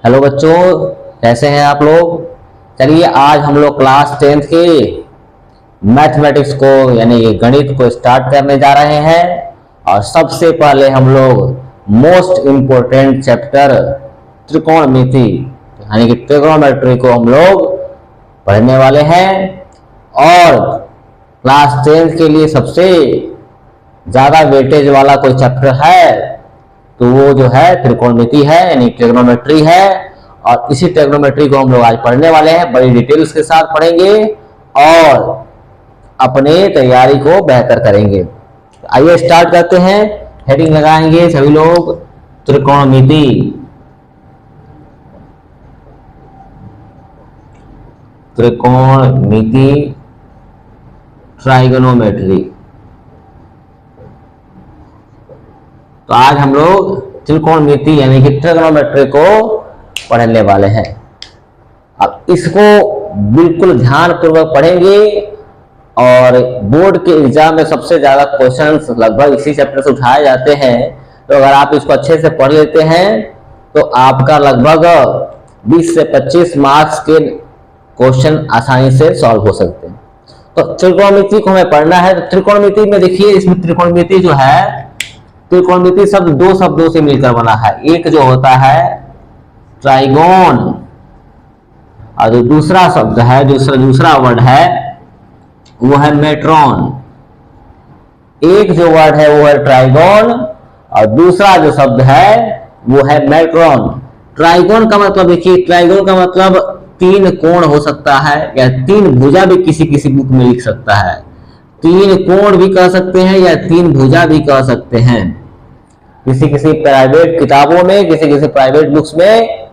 Hello बच्चों, कैसे हैं आप लोग। चलिए आज हम लोग क्लास 10th के मैथमेटिक्स को यानी कि गणित को स्टार्ट करने जा रहे हैं। और सबसे पहले हम लोग मोस्ट इम्पोर्टेंट चैप्टर त्रिकोणमिति यानी कि ट्रिग्नोमेट्री को हम लोग पढ़ने वाले हैं। और क्लास 10th के लिए सबसे ज़्यादा वेटेज वाला कोई चैप्टर है तो वो जो है त्रिकोणमिति है यानी ट्रिग्नोमेट्री है। और इसी ट्रिग्नोमेट्री को हम लोग आज पढ़ने वाले हैं, बड़ी डिटेल्स के साथ पढ़ेंगे और अपने तैयारी को बेहतर करेंगे। आइए स्टार्ट करते हैं। हेडिंग लगाएंगे सभी लोग, त्रिकोणमिति। त्रिकोणमिति, ट्राइगोनोमेट्री। तो आज हम लोग त्रिकोणमिति यानी कि ट्रिग्नोमेट्री को पढ़ने वाले हैं। अब इसको बिल्कुल ध्यानपूर्वक पढ़ेंगे और बोर्ड के एग्जाम में सबसे ज्यादा क्वेश्चंस लगभग इसी चैप्टर से उठाए जाते हैं। तो अगर आप इसको अच्छे से पढ़ लेते हैं तो आपका लगभग 20 से 25 मार्क्स के क्वेश्चन आसानी से सॉल्व हो सकते हैं। तो त्रिकोणमिति को हमें पढ़ना है। तो त्रिकोणमिति में देखिए, इसमें त्रिकोणमिति जो है, त्रिकोणमिति शब्द दो शब्दों से मिलकर बना है। एक जो होता है ट्राइगोन और जो दूसरा शब्द है, दूसरा वर्ड है वो है मेट्रॉन। एक जो वर्ड है वो है ट्राइगोन और दूसरा जो शब्द है वो है मेट्रॉन। ट्राइगोन का मतलब देखिए, ट्राइगोन का मतलब तीन कोण हो सकता है या तीन भुजा भी किसी किसी बुक में लिख सकता है। तीन कोण भी कह सकते हैं या तीन भुजा भी कह सकते हैं। किसी किसी प्राइवेट किताबों में, किसी किसी प्राइवेट बुक्स में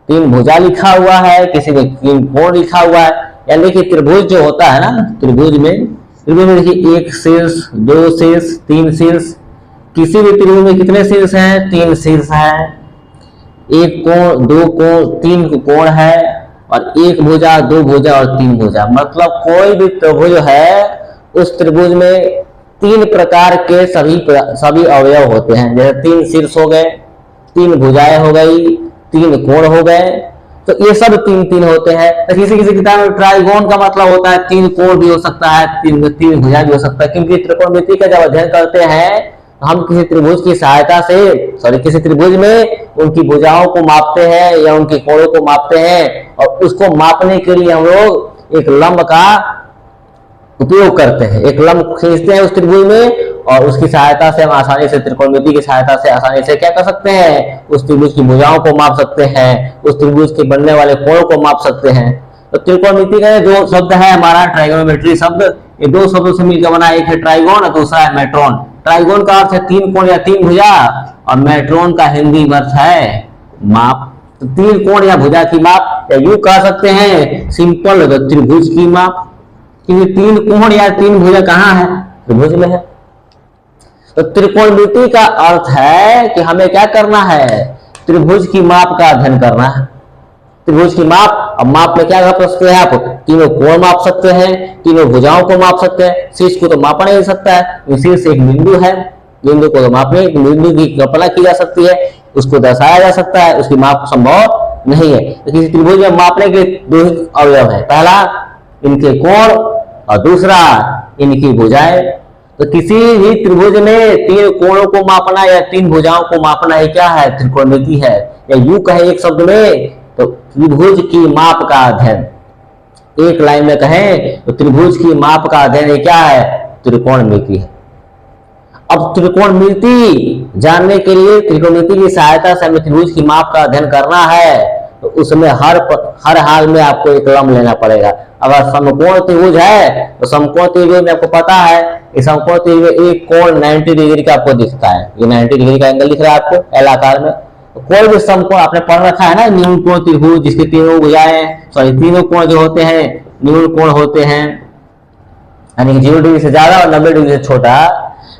तीन भुजा लिखा हुआ है, किसी में तीन कोण लिखा हुआ है। यानी कि त्रिभुज जो होता है ना, त्रिभुज में देखिए एक शीर्ष, दो शीर्ष, तीन शीर्ष। किसी भी त्रिभुज में कितने शीर्ष हैं? तीन शीर्ष हैं। एक कोण, दो कोण, तीन कोण है और एक भुजा, दो भुजा और तीन भुजा। मतलब कोई भी त्रिभुज है उस त्रिभुज में तीन प्रकार के सभी अवयव होते हैं। जैसे तीन शीर्ष हो गए, तीन भुजाएं हो गई, तीन कोण हो गए। तो ये सब तीन तीन होते हैं। तो किसी किसी किताब में ट्राइगोन का मतलब होता है तीन कोण भी हो सकता है, तीन भुजा भी हो सकता है। क्योंकि त्रिकोणमिति का जब अध्ययन करते हैं तो हम किसी त्रिभुज की सहायता से किसी त्रिभुज में उनकी भुजाओं को मापते हैं या उनके कोणों को मापते हैं। और उसको मापने के लिए हम लोग एक लंब का उपयोग करते हैं। एक लंब खींचते हैं उस त्रिभुज में और उसकी सहायता से हम आसानी से, त्रिकोणमिति की सहायता से आसानी से क्या कर सकते हैं? उस त्रिभुज की भुजाओं को माप सकते हैं, उस त्रिभुज के बनने वाले कोणों को माप सकते हैं। तो त्रिकोणमिति का जो शब्द है हमारा ट्राइगोनोमेट्री शब्द, ये दो शब्दों से मिलकर बना। एक है ट्राइगोन और दूसरा है मेट्रॉन। ट्राइगोन का अर्थ है तीन कोण या तीन भुजा और मेट्रॉन का हिंदी अर्थ है माप। तो तीन कोण या भुजा की माप, या यूं कह सकते हैं सिंपल त्रिभुज की माप। क्योंकि तीन कोण या तीन भुजा कहाँ है? त्रिभुज में है। तो त्रिकोणमिति का अर्थ है कि हमें क्या करना है? त्रिभुज की माप का अध्ययन करना है। त्रिभुज की माप, अब माप में क्या कर सकते हैं आप? तीनों कोण माप सकते हैं, तीनों भुजाओं को माप सकते हैं। शीर्ष को तो मापा नहीं सकता है, शीर्ष एक बिंदु है, बिंदु को तो मापने, बिंदु की कल्पना की जा सकती है, उसको दर्शाया जा सकता है, उसकी माप संभव नहीं है। तो किसी त्रिभुज में मापने के दो ही अवयव है, पहला इनके कोण और दूसरा इनकी भुजाएं। तो किसी भी त्रिभुज में तीन कोणों को मापना या तीन भुजाओं को मापना ही क्या है? त्रिकोणमिति है। या यूं कहें एक शब्द में तो त्रिभुज की माप का अध्ययन। एक लाइन में कहें तो त्रिभुज की माप का अध्ययन क्या है? त्रिकोणमिति है। अब त्रिकोणमिति जानने के लिए, त्रिकोणमिति की सहायता से हमें त्रिभुज की माप का अध्ययन करना है तो उसमें हर हाल में आपको एक लंब लेना पड़ेगा। अगर समकोण त्रिभुज है तो समकोण त्रिभुज में आपको पता है इस समकोण त्रिभुज में एक कोण 90 डिग्री का आपको दिखता है। ये 90 डिग्री का एंगल दिख रहा है आपको एल आकार में। तो कोई भी समकोण आपने पढ़ रखा है ना, न्यून कोण त्रिभुज जिसके तीनों भुजाएं, तीनों कोण जो होते हैं न्यून कोण होते हैं, यानी 0 डिग्री से ज्यादा और 90 डिग्री से छोटा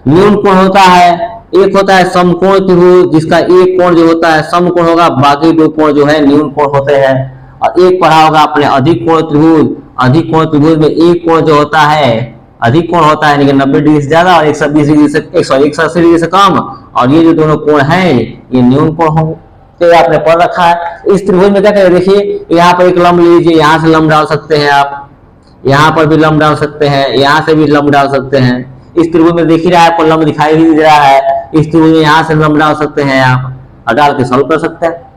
न्यून कोण होता है। एक होता है समकोण त्रिभुज जिसका एक कोण जो होता है समकोण होगा, बाकी दो कोण जो है न्यून कोण होते हैं। और एक पढ़ा होगा आपने अधिक कोण त्रिभुज। अधिक कोण त्रिभुज में एक कोण जो होता है अधिक कोण होता है, यानी कि 90 डिग्री से ज्यादा और 120 डिग्री से 180 डिग्री से कम। और ये जो दोनों कोण हैं ये न्यून कोण होंगे। तो आपने पढ़ रखा है। इस त्रिभुज में क्या करें, देखिए यहाँ पर एक लंब लीजिए, यहाँ से लंब डाल सकते हैं आप, यहाँ पर भी लंब डाल सकते हैं, यहाँ से भी लंब डाल सकते हैं। इस त्रिभुज में देख ही रहा है आपको, लंब दिखाई ही दे रहा है। इस त्रिभुज में यहाँ से लंब डाल सकते हैं आप, और डाल के सॉल्व कर सकते हैं।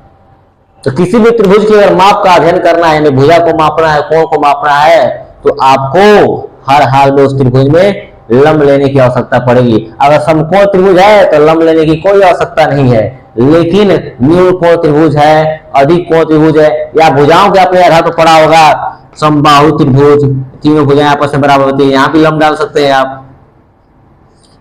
तो किसी भी त्रिभुज के अगर माप का अध्ययन करना है, भुजा को मापना है, कोण को मापना है, तो आपको हर हाल में उस त्रिभुज में लंब लेने की आवश्यकता पड़ेगी। अगर समकोण त्रिभुज है तो लंब लेने की कोई आवश्यकता नहीं है, लेकिन न्यून कोण त्रिभुज है, अधिक कोण त्रिभुज है, या भुजाओं के अपने आधार पर पड़ा होगा, समबाहु त्रिभुज, तीनों भुजाएं आपस में बराबर होती है, यहाँ भी लंब डाल सकते हैं आप,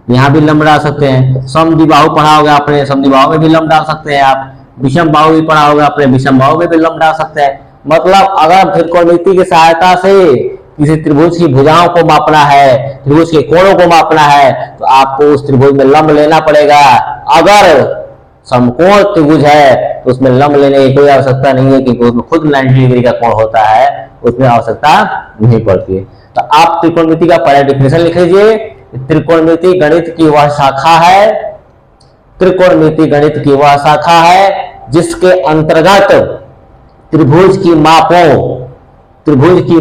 यहाँ भी लंब डाल सकते हैं। समद्विबाहु पढ़ा होगा आपने, समद्विबाहु में भी लंब डाल सकते हैं आप। विषम बाहु भी पढ़ा होगा आपने, विषम बाहु में भी लंब डाल सकते हैं। मतलब अगर त्रिकोणमिति की सहायता से किसी त्रिभुज की भुजाओं को मापना है, त्रिभुज के कोणों को मापना है, तो आपको उस त्रिभुज में लंब लेना पड़ेगा। अगर समकोण त्रिभुज है तो उसमें लंब लेने की कोई आवश्यकता नहीं है, क्योंकि उसमें खुद 90 डिग्री का कोण होता है, उसमें आवश्यकता नहीं पड़ती है। तो आप त्रिकोणमिति का पहला डिफिनेशन लिख लीजिए। त्रिकोणमिति गणित की वह शाखा है, त्रिकोणमिति गणित की वह शाखा है जिसके अंतर्गत त्रिभुज की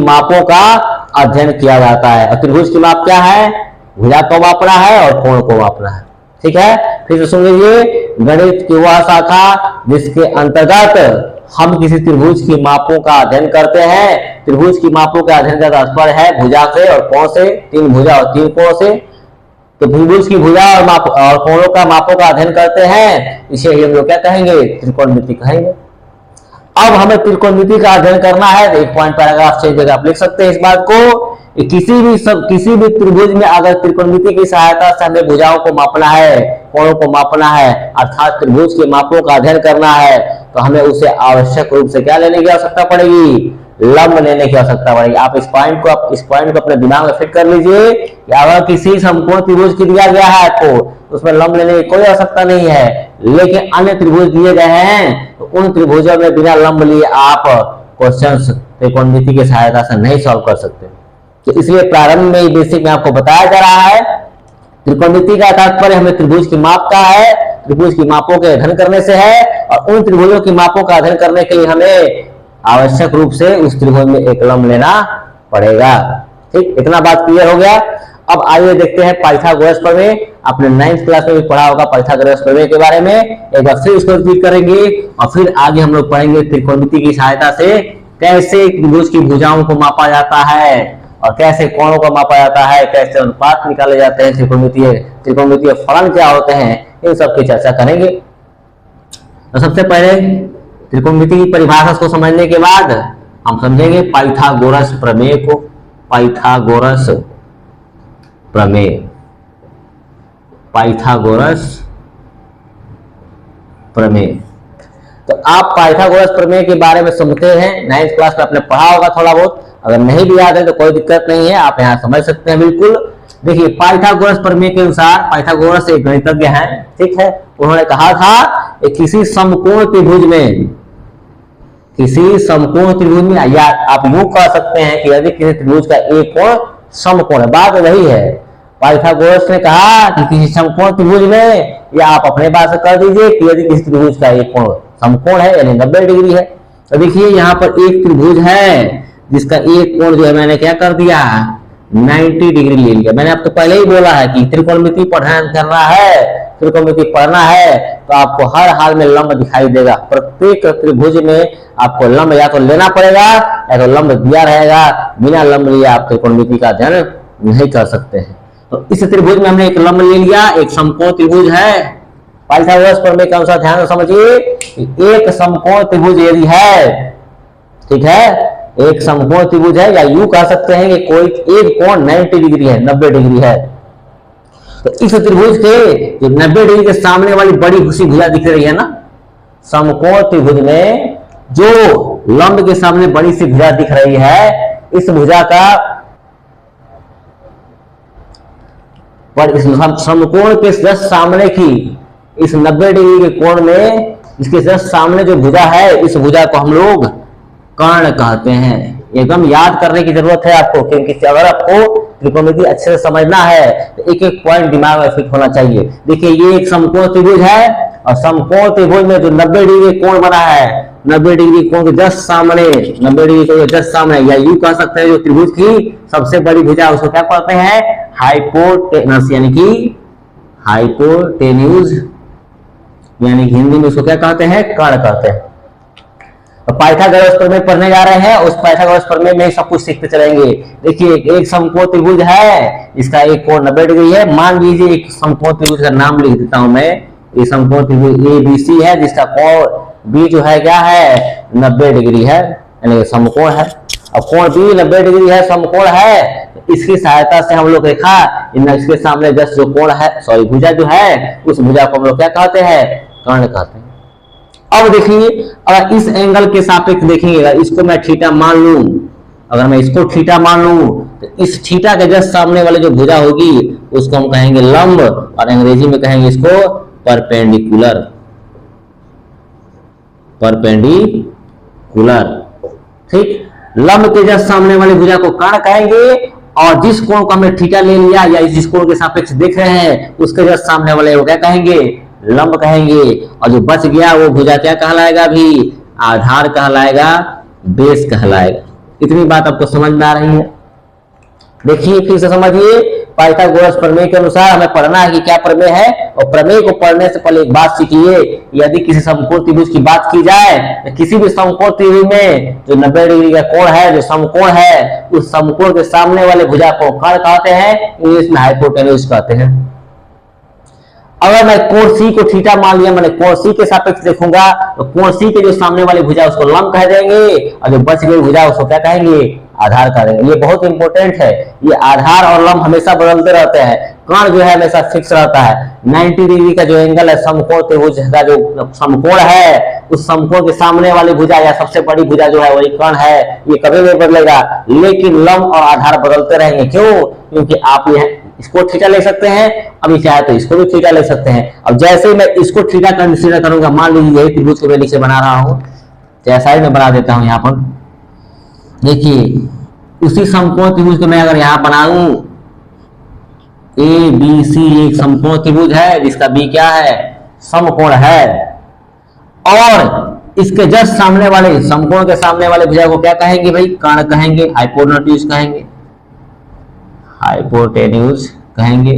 मापों का अध्ययन किया जाता है। और त्रिभुज की माप क्या है, भुजा को मापना है और कोण को मापना है। ठीक है, फिर से सुन लीजिए, गणित की वह शाखा जिसके अंतर्गत हम किसी त्रिभुज की मापों का अध्ययन करते हैं। त्रिभुज की मापों का अध्ययन का तात्पर्य है भुजा से और कोण से, 3 भुजा और 3 कोण से। तो त्रिभुज की भुजा और कोणों का मापों का अध्ययन करते हैं, इसे हम लोग क्या कहेंगे, त्रिकोणमिति कहेंगे। अब हमें त्रिकोणमिति का अध्ययन करना है, तो एक पॉइंट पैराग्राफ चेंज करके आप लिख सकते हैं इस बात को, किसी भी त्रिभुज में अगर त्रिकोणमिति की सहायता से हमें भुजाओं को मापना है, कोणों को मापना है, अर्थात त्रिभुज के मापों का अध्ययन करना है, तो हमें उसे आवश्यक रूप से क्या लेने की आवश्यकता पड़ेगी, लंब लेने की आवश्यकता पड़ेगी। आप इस पॉइंट को अपने दिमाग में फिट कर लीजिए कि अगर किसी समकोण त्रिभुज की दिया गया है आपको, उसमें लंब लेने की कोई आवश्यकता नहीं है, लेकिन अन्य त्रिभुज दिए गए हैं तो उन त्रिभुजों में बिना लंब लिए आप क्वेश्चंस त्रिकोणमिति की सहायता से नहीं सॉल्व कर सकते। तो इसलिए प्रारंभ में बेसिक में आपको बताया जा रहा है, त्रिकोणमिति का तात्पर्य हमें त्रिभुज की माप का है, त्रिभुज की मापों के अध्ययन करने से है, और उन त्रिभुजों की मापों का अध्ययन करने के लिए हमें आवश्यक रूप से उस त्रिभुज में एक लंब लेना पड़ेगा। ठीक, इतना बात क्लियर हो गया। अब आइए देखते हैं पाइथागोरस प्रमेय। आपने 9th क्लास में भी पढ़ा होगा पाइथागोरस प्रमेय के बारे में, एक बार फिर इसको रिपीट करेंगे और फिर आगे हम लोग पढ़ेंगे त्रिकोणमिति की सहायता से कैसे त्रिभुज की भुजाओं को मापा जाता है और कैसे कोणों को मापा जाता है, कैसे अनुपात निकाले जाते हैं, त्रिकोणमितीय फलन क्या होते हैं, इन सब की चर्चा करेंगे। तो सबसे पहले त्रिकोणमिति की परिभाषा को समझने के बाद हम समझेंगे पाइथागोरस प्रमेय को। पाइथागोरस प्रमेय, पाइथागोरस प्रमेय। तो आप पाइथागोरस प्रमेय के बारे में समझते हैं, 9th क्लास में आपने पढ़ा होगा थोड़ा बहुत, अगर नहीं भी याद है तो कोई दिक्कत नहीं है, आप यहाँ समझ सकते हैं बिल्कुल। देखिए पाइथागोरस प्रमेय के अनुसार, पाइथागोरस एक गणितज्ञ हैं, ठीक है, उन्होंने कहा था किसी समकोण त्रिभुज में, या आप यूं कह सकते हैं कि यदि किसी त्रिभुज का एक कोण समकोण है, बात वही है। पाइथागोरस ने कहा कि किसी समकोण त्रिभुज में, या आप अपने बात से कर दीजिए कि यदि किसी त्रिभुज का एक कोण समकोण है यानी 90 डिग्री है, तो देखिए यहाँ पर एक त्रिभुज है जिसका एक कोण जो है मैंने क्या कर दिया, 90 डिग्री ले लिया। मैंने आपको पहले ही बोला है कि त्रिकोणमिति पढ़ान करना है, त्रिकोणमिति पढ़ना है तो आपको हर हाल में लंब दिखाई देगा। प्रत्येक त्रिभुज में आपको लंब या तो लेना पड़ेगा या तो लंब दिया रहेगा, बिना लंब लिए आप त्रिकोणमिति का अध्ययन नहीं कर सकते हैं। तो इस त्रिभुज में हमने एक लंब ले लिया, एक समकोण त्रिभुज है। पाइथागोरस प्रमेय के अनुसार ध्यान से समझिए, एक समकोण त्रिभुज यदि है, ठीक है, एक समकोण त्रिभुज है, या यूं कह सकते हैं कि कोई एक कोण 90 डिग्री है, 90 डिग्री है, तो इस त्रिभुज के जो 90 डिग्री के सामने वाली बड़ी सी भुजा दिख रही है ना, समकोण त्रिभुज में जो लंब के सामने बड़ी सी भुजा दिख रही है, इस भुजा का पर इस समकोण के जस्ट सामने की इस 90 डिग्री के कोण में इसके जस्ट सामने जो भुजा है, इस भुजा को हम लोग कर्ण कहते हैं। एकदम याद करने की जरूरत है आपको, क्योंकि अगर आपको त्रिकोणमिति अच्छे से समझना है तो एक एक पॉइंट दिमाग में फिट होना चाहिए। देखिए ये एक समकोण त्रिभुज है और समकोण त्रिभुज में जो 90 डिग्री कोण बना है, 90 डिग्री कोण के जस्ट सामने, 90 डिग्री कोण के जस्ट सामने, या यूं कह सकते हैं जो त्रिभुज की सबसे बड़ी भुजा उसको क्या कहते हैं, हाइपोटेनस, यानी कि हाइपोटेन्यूज, यानी हिंदी में उसको क्या कहते हैं, कर्ण कहते हैं। तो पाइथागोरस प्रमेय पढ़ने जा रहे हैं, उस पाइथागोरस प्रमेय में सब कुछ सीखते चलेंगे। देखिए एक समकोण त्रिभुज है, इसका एक कोण 90 डिग्री है। मान लीजिए एक समकोण त्रिभुज का नाम लिख देता हूं मैं, ये समकोण त्रिभुज ABC है, जिसका कोण B जो है क्या है, 90 डिग्री है, यानी समकोण है। अब कोण B 90 डिग्री है, समकोण है, तो इसकी सहायता से हम लोग रेखा इसके सामने जस्ट जो कोण है, सॉरी भुजा जो है, उस भुजा को हम लोग क्या कहते हैं, कर्ण कहते हैं। अब देखिए अगर इस एंगल के सापेक्ष देखेंगे, इसको मैं थीटा मान लूं, अगर मैं इसको थीटा मान लूं तो इस थीटा के जस्ट सामने वाले जो भुजा होगी उसको हम कहेंगे लंब, और अंग्रेजी में कहेंगे इसको परपेंडिकुलर, परपेंडिकुलर, ठीक। लंब के जस्ट सामने वाली भुजा को कर्ण कहेंगे, और जिस कोण को हमने थीटा ले लिया या जिस कोण के सापेक्ष देख रहे हैं उसके जस्ट सामने वाले वो क्या कहेंगे, लंब कहेंगे। और जो बच गया वो भुजा क्या कहलाएगा, भी आधार कहलाएगा, बेस कहलाएगा। इतनी बात आपको समझ में आ रही है। देखिए फिर से समझिए, पाइथागोरस प्रमेय के अनुसार हमें पढ़ना है कि क्या प्रमेय है, और प्रमेय को पढ़ने से पहले एक बात सीखिए, यदि किसी समकोण त्रिभुज की बात की जाए तो किसी भी समकोण त्रिभुज में जो 90 डिग्री का कोण है, जो समकोण है, उस समकोण के सामने वाले भुजा को कर्ण कहते हैं, इंग्लिश में हाइपोटेन्यूज कहते हैं। अगर मैं कोण C को थीटा मान लिया, मैंने कोण C के सापेक्ष देखूंगा तो कोण C के जो सामने वाली भुजा उसको लंब कह देंगे, और जो बच गई भुजा उसको क्या कहेंगे, आधार कह देंगे। ये बहुत इंपॉर्टेंट है, ये आधार और लंब हमेशा बदलते रहते हैं, कर्ण जो है हमेशा फिक्स रहता है। 90 डिग्री का जो एंगल है समकोण त्रिभुज का जो समकोण है, उस समकोण के सामने वाली भुजा या सबसे बड़ी भुजा जो है वही कर्ण है, ये कभी नहीं बदलेगा। लेकिन लंब और आधार बदलते रहेंगे, क्यों, क्योंकि आप यह इसको थीटा ले सकते हैं, अभी चाहे तो इसको भी थीटा ले सकते हैं। अब जैसे मैं इसको थीटा कंसीडर करूंगा, मान लीजिए यही त्रिभुज को मैं नीचे बना रहा हूं, जैसा ही मैं बना देता हूं यहाँ पर, देखिए उसी समकोण त्रिभुज को मैं अगर यहाँ बनाऊं, ABC एक समकोण त्रिभुज है जिसका B क्या है, समकोण है, और इसके जस्ट सामने वाले समकोण के सामने वाले भुजा को क्या कहेंगे भाई, कर्ण कहेंगे, हाइपोटेन्यूज कहेंगे, हाइपोटेन्यूज कहेंगे।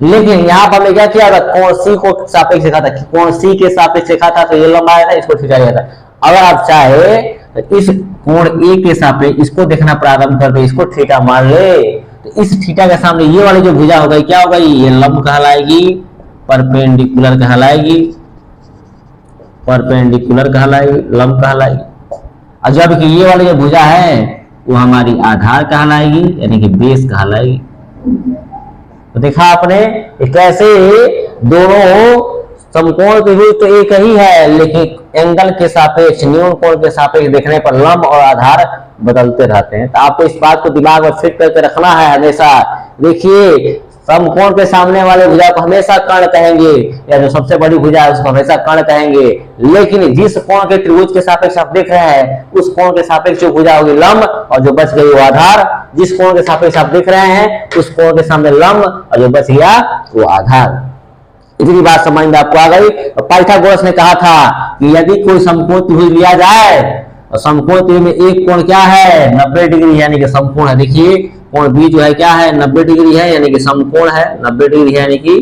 लेकिन यहाँ पर हमने क्या किया था, कोण C को सापेक्ष देखा था, कोण C के सापेक्ष देखा था तो ये लंबा आया था, इसको थीटा लिया था। अगर आप चाहे तो इस कोण A के सापेक्ष इसको देखना प्रारंभ कर दे, इसको थीटा मान ले, तो इस थीटा के सामने ये वाली जो भुजा हो गई क्या हो गई, ये लंब कहलाएगी, परपेंडिकुलर कहलाएगी, परपेंडिकुलर कहलाएगी, लंब कहलाएगी। और जबकि ये वाली जो भुजा है वो हमारी आधार कहलाएगी, यानी कि बेस कहलाएगी। तो देखा आपने कैसे दोनों समकोण त्रिभुज तो एक ही है, लेकिन एंगल के सापेक्ष, न्यून कोण के सापेक्ष देखने पर लंब और आधार बदलते रहते हैं। तो आपको इस बात को दिमाग में फिट करके रखना है हमेशा। देखिए समकोण के सामने वाले भुजा को हमेशा कर्ण कहेंगे, या जो सबसे बड़ी भुजा है उसको हमेशा कर्ण कहेंगे। लेकिन जिस कोण के त्रिभुज के सापेक्ष आप देख रहे हैं, उस कोण के सापेक्ष जो भुजा होगी लंब, और जो बच गई वो आधार। जिस कोण के सापेक्ष आप देख रहे हैं उस कोण के सामने लंब, और जो बच गया वो आधार। इतनी बात समझ में आपको आ गई। पाइथागोरस ने कहा था कि यदि कोई समकोण त्रिभुज लिया जाए, और समकोण त्रिभुज में एक कोण क्या है, 90 डिग्री, यानी कि समकोण है। देखिए कोण B जो है क्या है, 90 डिग्री है, यानी कि समकोण है, 90 डिग्री है यानी कि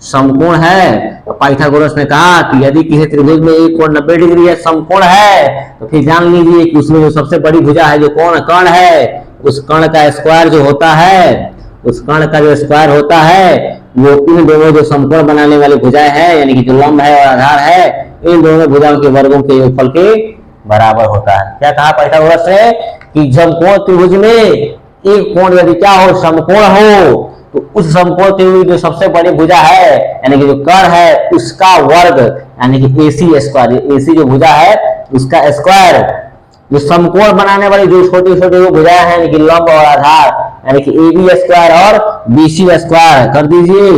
समकोण है। तो पाइथागोरस ने कहा कि यदि किसी त्रिभुज में एक कोण 90 डिग्री है, समकोण है, तो फिर जान लीजिए कि उसमें जो सबसे बड़ी भुजा है, जो कोण कर्ण है, उस कर्ण का स्क्वायर जो होता है, उस कर्ण का जो स्क्वायर होता है वो इन दोनों जो समकोण बनाने वाली भुजाएं हैं, यानी कि जो लंब है और आधार है, इन दोनों भुजाओं के वर्गों के योगफल के बराबर होता है। क्या कहा पाइथागोरस ने कि समकोण त्रिभुज में एक कोण यदि क्या हो, समकोण हो, तो उस समकोण त्रिभुज जो सबसे बड़ी भुजा है, यानी कि जो कर्ण है, उसका वर्ग, यानी कि AC स्क्वायर, AC जो भुजा है उसका स्क्वायर, जो समकोण बनाने वाली जो छोटी छोटी वो भुजाएं हैं, यानी कि लंब और आधार, यानी कि AB स्क्वायर और BC स्क्वायर कर दीजिए,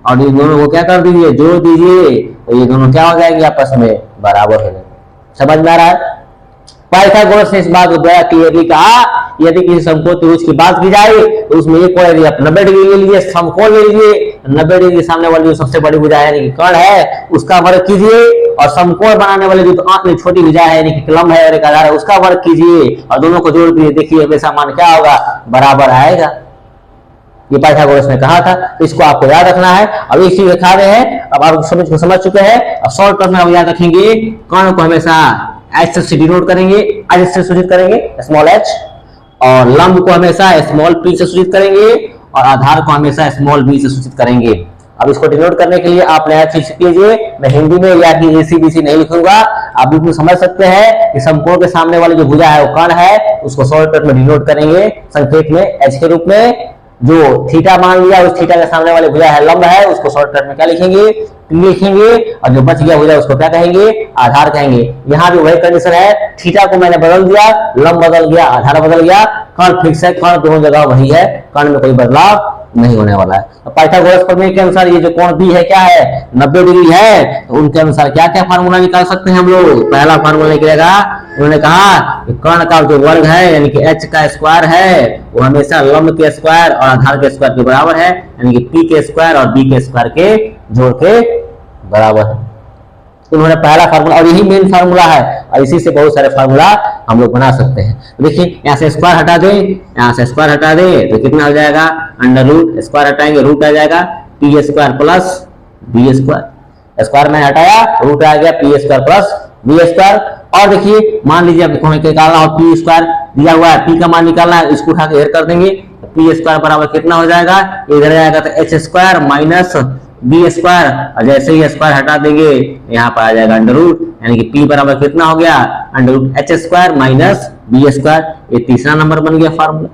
और इन दोनों को क्या कर दीजिए, जोड़ दीजिए, तो ये दोनों क्या हो जाएंगे, आपस में बराबर हो जाएंगे। समझ में आ रहा है? पाइथागोरस ने इस बात को बड़ा क्लियरली कहा यदि किसी समकोण त्रिभुज की बात की जाए तो उसमें एक कोण यदि आप 90 डिग्री ले लीजिए, समकोण ले लीजिए, 90 डिग्री सामने वाली जो सबसे बड़ी भुजा है यानी कि कर्ण है उसका वर्ग कीजिए, और समकोण बनाने वाले जो आंख में छोटी भुजा है यानी कि लंब है और एक आधार है उसका वर्ग कीजिए, और दोनों को जोड़ दीजिए, देखिए हमेशा मान क्या होगा, बराबर आएगा। ये पाइथागोरस ने कहा था, इसको आपको याद रखना है। अब एक चीज दिखा रहे हैं, अब आप समझ चुके हैं। अब शॉर्ट टर्म में हम याद रखेंगे, कर्ण को हमेशा एच से डिनोट करेंगे, एच से सूचित करेंगे, स्मॉल एच, और लंब को हमेशा स्मॉल पी से सूचित करेंगे, और आधार को हमेशा स्मॉल बी से सूचित करेंगे। अब इसको डिनोट करने के लिए आप नया चीज कीजिए, मैं हिंदी में या कि एसीबीसी नहीं लिखूंगा, आप बिल्कुल समझ सकते हैं कि समकोण के सामने वाली जो भुजा है वो कर्ण है, उसको शॉर्ट कट में डिनोट करेंगे संकेत में एच के रूप में। जो थीटा मान लिया उस थीटा के सामने वाले भुजा है लंब है, उसको शॉर्टकट में क्या लिखेंगे, लिखेंगे, और जो बच गया भुजा उसको क्या कहेंगे, आधार कहेंगे। यहाँ भी वही कंडीशन है, थीटा को मैंने बदल दिया, लंब बदल गया, आधार बदल गया, कर्ण फिक्स है, कर्ण दोनों जगह वही है, कर्ण में कोई बदलाव नहीं होने वाला है। तो पाइथागोरस प्रमेय के अनुसार ये जो कोण बी है क्या है, 90 डिग्री है, तो उनके अनुसार क्या क्या फार्मूला निकाल सकते हैं हम लोग। पहला फार्मूला निकलेगा, उन्होंने कहा कि कर्ण का जो वर्ग है यानी कि एच का स्क्वायर है वो हमेशा लंब के स्क्वायर और आधार के स्क्वायर के बराबर है, यानी कि पी के स्क्वायर और बी के स्क्वायर के जोड़ के बराबर है। उन्होंने पहला फार्मूला, और यही मेन फार्मूला है, और इसी से बहुत सारे फार्मूला हम लोग बना सकते हैं। तो देखिए यहाँ से स्क्वायर हटा दें, यहाँ से स्क्वायर हटा दें तो कितना हो जाएगा, अंडर रूट, स्क्वायर हटाएंगे रूट आ जाएगा, P square plus B square, square मैंने हटाया रूट आ गया, P square plus B square. और देखिए मान लीजिए आपको निकालना हो, पी स्क्वायर दिया हुआ है, पी का मान निकालना है, इसको उठा के इधर कर देंगे, पी स्क्वायर बराबर कितना हो जाएगा, इधर आएगा तो H square minus B square, और जैसे ही स्क्वायर हटा देंगे यहाँ पर आ जाएगा अंडर रूट, यानी कि पी बराबर कितना हो गया, under root H square minus B square. ये तीसरा नंबर बन गया फार्मूला।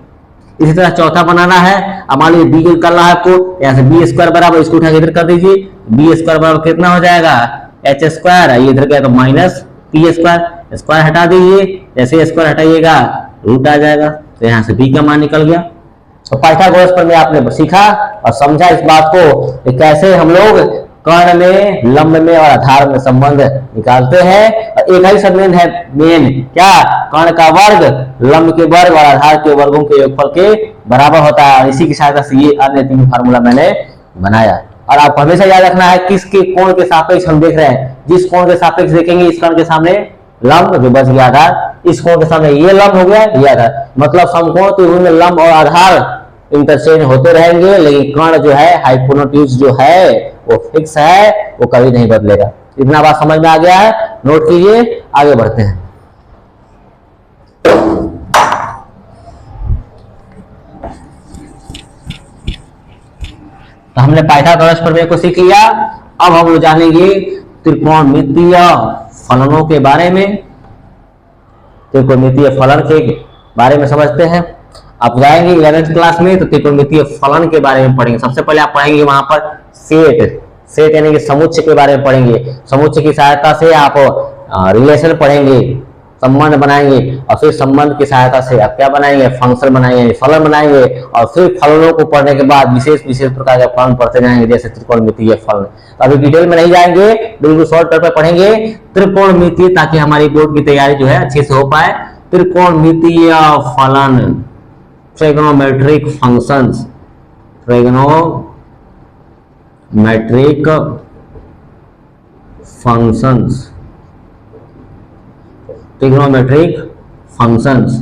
इसी तरह चौथा बनाना है, अब मान लीजिए बी निकालना है आपको, यहाँ से बी स्क्वायर बराबर इसको उठा के इधर कर दीजिए, बी स्क्वायर बराबर कितना हो जाएगा, एच स्क्वायर, ये इधर गया तो माइनस पी स्क्वायर, स्क्वायर हटा दीजिए, जैसे स्क्वायर हटाइएगा रूट आ जाएगा, तो यहाँ से बी का मान निकल गया। तो पाइथागोरस पर में आपने सीखा और समझा इस बात को कि कैसे हम लोग कर्ण में, लंब में और आधार में संबंध निकालते हैं। और एक ही संबंध है मेन, क्या, कर्ण का वर्ग लंब के वर्ग और आधार के वर्गों के योगफल के बराबर होता है, और इसी की सहायता से ये अन्य तीन फार्मूला मैंने बनाया। और आप हमेशा याद रखना है किसके कोण के सापेक्ष हम देख रहे हैं, जिस कोण के सापेक्ष देखेंगे इस कर्ण के सामने लंब, जो बच गया आधार, इस कोण के सामने ये लंब हो गया, ये आधार, मतलब समकोण त्रिभुज में लंब और आधार इंटरचेंज होते रहेंगे, लेकिन कर्ण जो है हाइपोटेन्यूज जो है वो फिक्स है, वो कभी नहीं बदलेगा। इतना बात समझ में आ गया है, नोट कीजिए, आगे बढ़ते हैं। तो हमने पाइथागोरस प्रमेय को सीख लिया, अब हम लोग जानेंगे त्रिकोणमितीय फलनों के बारे में। त्रिकोणमितीय फलन के बारे में समझते हैं। आप जाएंगे 11th क्लास में तो त्रिकोणमितीय फलन के बारे में पढ़ेंगे। सबसे पहले आप पढ़ेंगे वहां पर सेट यानी कि समुच्चय के बारे में पढ़ेंगे। समुच्चय की सहायता से आप रिलेशन पढ़ेंगे, संबंध बनाएंगे, और फिर संबंध की सहायता से आप क्या बनाएंगे, फंक्शन बनाएंगे, फलन बनाएंगे, और फिर फलनों को पढ़ने के बाद विशेष प्रकार के फलन पढ़ते जाएंगे, जैसे त्रिकोणमितीय फलन। तो अभी डिटेल में नहीं जाएंगे, बिल्कुल शॉर्टकट में पढ़ेंगे त्रिकोणमितीय, ताकि हमारी बोर्ड की तैयारी जो है अच्छे से हो पाए। त्रिकोणमितीय फलन, trigonometric functions, trigonometric functions, trigonometric functions,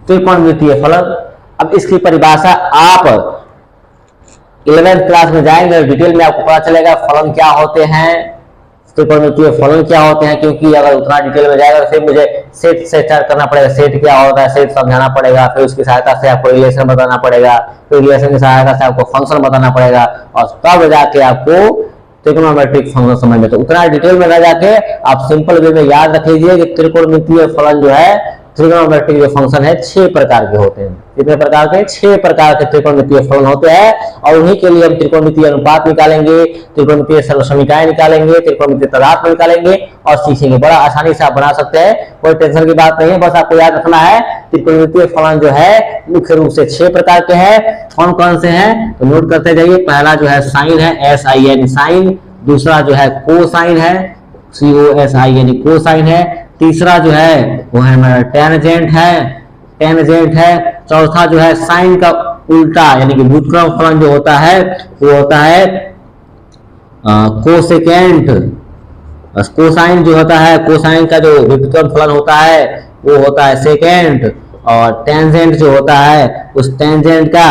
त्रिकोणमितीय फलन। अब इसकी परिभाषा आप 11th क्लास में जाएंगे, डिटेल में आपको पता चलेगा फलन क्या होते हैं, त्रिकोणमितीय फलन क्या होते हैं, क्योंकि अगर उतना डिटेल में जाएगा तो फिर मुझे सेट से स्टार्ट करना पड़ेगा, सेट क्या होता है, सेट समझाना पड़ेगा, फिर उसकी सहायता से आपको रिलेशन बताना पड़ेगा, फिर रिलेशन की सहायता से आपको फंक्शन बताना पड़ेगा, और तब जाके आपको त्रिकोणमेट्रिक फंक्शन समझ में। तो उतना डिटेल में न जाके आप सिंपल वे में याद रख लीजिए कि त्रिकोणमितीय फलन जो है, त्रिकोणमेट्रिक जो फंक्शन है 6 प्रकार के होते हैं। कितने प्रकार के, 6 प्रकार के त्रिकोणमितीय फलन होते हैं, और उन्हीं के लिए हम त्रिकोणमितीय अनुपात निकालेंगे, त्रिकोणमितीय समीकरण निकालेंगे, त्रिकोणमितीय तदात्म्य निकालेंगे और सीखेंगे। बड़ा आसानी से आप बना सकते हैं, कोई टेंशन की बात नहीं है, बस आपको याद रखना है त्रिकोणमितीय फलन जो है मुख्य रूप से 6 प्रकार के हैं। कौन कौन से हैं तो नोट करते जाइए। पहला जो है साइन है, SIN साइन, दूसरा जो है कोसाइन है, COSIN कोसाइन है, तीसरा जो है वो है हमारा टेंजेंट है, टेंजेंट है। चौथा जो है साइन का उल्टा यानी कि व्युत्क्रम फलन जो होता है वो होता है कोसेकेंट। कोसाइन जो होता है, कोसाइन का जो व्युत्क्रम फलन होता है वो होता है सेकेंट, और टेंजेंट जो होता है उस टेंजेंट का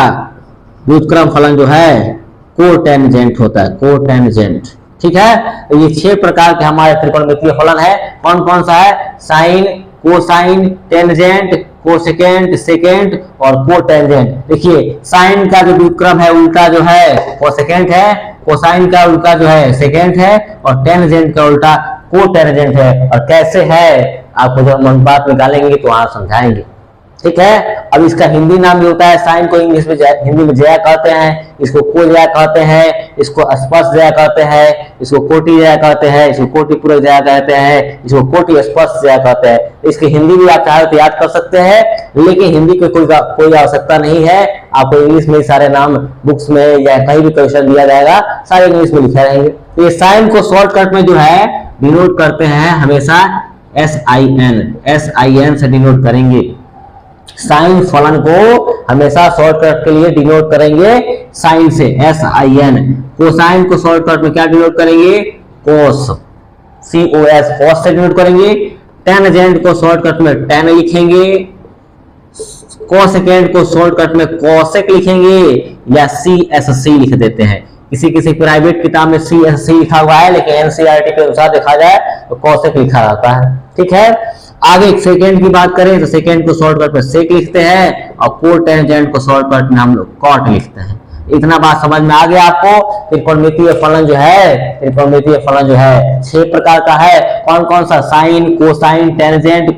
व्युत्क्रम फलन जो है कोटेंजेंट होता है, कोटेंजेंट। ठीक है, तो ये 6 प्रकार के हमारे त्रिकोणमितीय फलन है। कौन कौन सा है? Sine, cosine, tangent, cosecant, secant और कोटेंजेंट। देखिए साइन का जो व्युत्क्रम है उल्टा जो है कोसेकेंट है, कोसाइन का उल्टा जो है सेकेंट है, और टेंजेंट का उल्टा कोटेंजेंट है। और कैसे है आपको जब हम अनुपात निकालेंगे तो वहां समझाएंगे। ठीक है, अब इसका हिंदी नाम भी होता है, साइन को इंग्लिश में हिंदी में जया कहते हैं, इसको को जया कहते हैं, इसको स्पर्श जया कहते हैं, इसको कोटि जया कहते हैं, इसको कोटि पूरक जया कहते हैं, इसको कोटि स्पर्श जया कहते हैं। इसकी हिंदी भी आप चाहे तो याद कर सकते हैं, लेकिन हिंदी की कोई आवश्यकता नहीं है। आपको इंग्लिश में सारे नाम बुक्स में या कहीं भी क्वेश्चन दिया जाएगा सारे इंग्लिश में लिखे रहेंगे। तो ये साइन को शॉर्टकट में जो है डिनोट करते हैं हमेशा SIN से डिनोट करेंगे। साइन फलन को हमेशा शॉर्टकट के लिए डिनोट करेंगे साइन से, SIN। कोसाइन को शॉर्टकट में क्या डिनोट करेंगे? कोस, COS, कोस से डिनोट करेंगे। टेंजेंट को शॉर्टकट में टेन लिखेंगे, कोसेकेंट को शॉर्टकट में कोसेक लिखेंगे, या CSC लिख देते हैं। किसी किसी प्राइवेट किताब में CSC लिखा हुआ है, लेकिन NCERT के अनुसार देखा जाए तो कोसेक लिखा रहता है। ठीक है, आगे सेकेंड की बात करें तो सेकेंड को शॉर्टकट में सेक लिखते हैं, और कोटेंजेंट को शॉर्टकट में हम लोग कॉट लिखते हैं। इतना बात समझ में आ गया आपको? त्रिकोणमितीय फलन जो है, त्रिकोणमितीय फलन जो है 6 प्रकार का है। कौन कौन सा? Sine, cosine, tangent,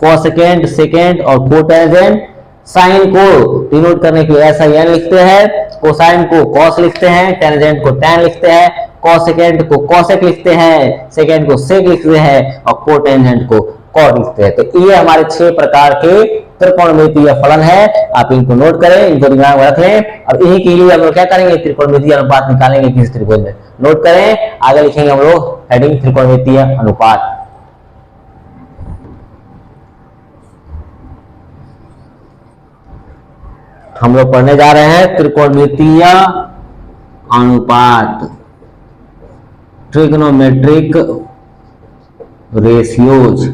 cosecant, secant और कोटेंजेंट। साइन को डिनोट करने के लिए SIN लिखते हैं, कोसाइन को कॉस लिखते हैं, टेंजेंट को टेन लिखते हैं, कोसेकेंट को कोसेक लिखते हैं, सेकेंड को सेक लिखते हैं, और कोटेंजेंट को कॉट लिखते हैं। तो ये हमारे 6 प्रकार के त्रिकोणमितीय फलन है। आप इनको नोट करें, इनको दिमाग में रख लें। अब इन्हीं के लिए हम लोग क्या करेंगे? त्रिकोणमितीय अनुपात निकालेंगे किसी त्रिभुज में। नोट करें, आगे लिखेंगे हम लोग हेडिंग त्रिकोणमितीय अनुपात। हम लोग पढ़ने जा रहे हैं त्रिकोणमितीय अनुपात, ट्रिग्नोमेट्रिक रेशियोज।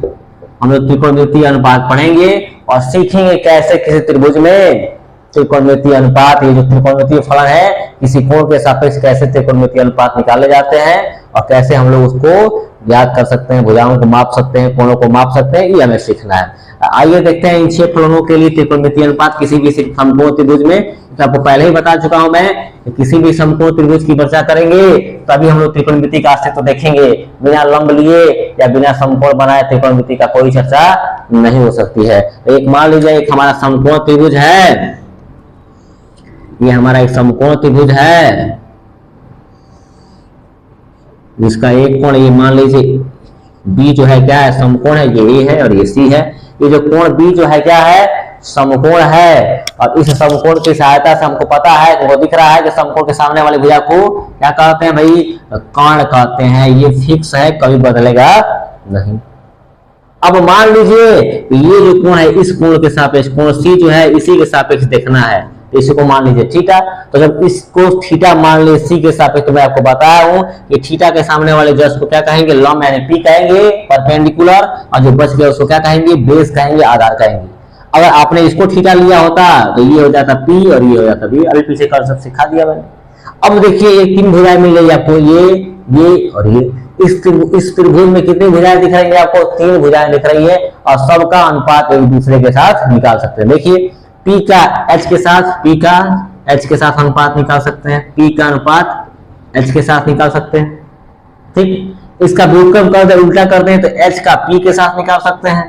हम लोग त्रिकोणमितीय अनुपात पढ़ेंगे और सीखेंगे कैसे किसी त्रिभुज में त्रिकोणमितीय अनुपात, ये जो त्रिकोणमितीय फलन है किसी कोण के सापेक्ष कैसे त्रिकोणमितीय अनुपात निकाले जाते हैं, और कैसे हम लोग उसको याद कर सकते हैं, भुजाओं को माप सकते हैं, कोणों को माप सकते हैं, ये हमें सीखना है। आइए देखते हैं इन 6 फलनों के लिए त्रिकोणमितीय अनुपात किसी भी समकोण त्रिभुज में। तो आपको पहले ही बता चुका हूं मैं कि किसी भी समकोण त्रिभुज की चर्चा करेंगे तभी हम लोग त्रिकोणमिति का अस्तित्व देखेंगे। बिना लंब लिए या बिना समकोण बनाए त्रिकोणमिति का कोई चर्चा नहीं हो सकती है। एक मान लीजिए एक हमारा समकोण त्रिभुज है, ये हमारा एक समकोण त्रिभुज है जिसका एक कोण ये मान लीजिए B जो है क्या है? समकोण है। ये A है और ये C है। ये जो कोण B जो है क्या है? समकोण है। और इस समकोण की सहायता से हमको पता है, वो दिख रहा है कि समकोण के सामने वाली भुजा को क्या कहते हैं भाई? कर्ण कहते हैं। ये फिक्स है, कभी बदलेगा नहीं। अब मान लीजिए ये जो कोण है इस कोण के सापेक्ष, कोण C जो है इसी के सापेक्ष देखना है, तो इसी को मान लीजिए थीटा। तो जब इसको थीटा मान लीजिए C के सापेक्ष, तो मैं आपको बताया हूं कि थीटा के सामने वाले जस को क्या कहेंगे? लंब यानी P कहेंगे, परपेंडिकुलर, और जो बच गया उसको क्या कहेंगे? बेस कहेंगे, आधार कहेंगे। अगर आपने इसको थीटा लिया होता तो ये हो जाता P और ये हो जाता B। अभी पीछे कंसेप्ट सिखा दिया मैंने। अब देखिए ये 3 भुजाएं मिल रही है आपको, ये और ये। इस त्रिभुज में कितनी भुजाएं दिख रही है आपको? 3 भुजाएं दिख रही है, और सबका अनुपात एक दूसरे के साथ निकाल सकते हैं। देखिए P का H के साथ, P का H के साथ अनुपात निकाल सकते हैं, P का अनुपात H के साथ निकाल सकते हैं। ठीक, इसका व्युत्क्रम कर दे, उल्टा कर दें तो H का P के साथ निकाल सकते हैं,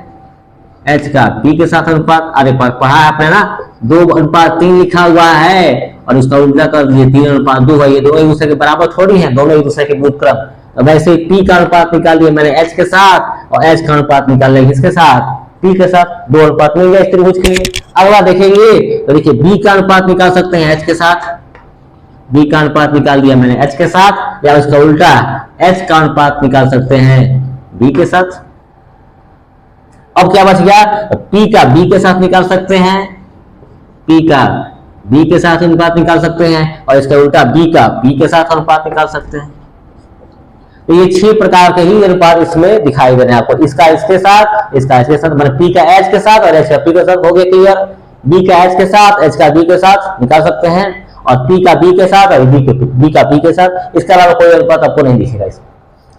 H का P के साथ अनुपात। अरे पढ़ा है आपने ना, 2:3 लिखा हुआ है और उसका उल्टा कर दिए 3:2 है। ये दोनों एक दूसरे के बराबर थोड़ी है, दोनों एक दूसरे के व्युत्क्रम। तो वैसे P का अनुपात निकाल दिया मैंने H के साथ, और H का अनुपात निकाल लिया किसके साथ? P के साथ। 2 अनुपात मिल गया इस त्रिभुज के लिए। अगला देखेंगे तो देखिए B का अनुपात निकाल सकते हैं H के साथ, B का अनुपात निकाल दिया मैंने H के साथ, या उसका उल्टा H का अनुपात निकाल सकते हैं B के साथ। अब क्या बच गया, P का B के साथ निकाल सकते हैं, P का B के साथ अनुपात निकाल सकते हैं, और इसका उल्टा B का P के साथ अनुपात निकाल सकते हैं। तो ये 6 प्रकार के ही अनुपात इसमें दिखाई दे रहे हैं आपको, इसका इसके साथ, इसका इसके साथ, मतलब P का H के साथ और H का P के साथ, हो गया क्लियर। B का H के साथ, H का B के साथ निकाल सकते हैं, और P का B के साथ और B का P के साथ। इसके अलावा कोई अनुपात आपको नहीं दिखेगा इसमें।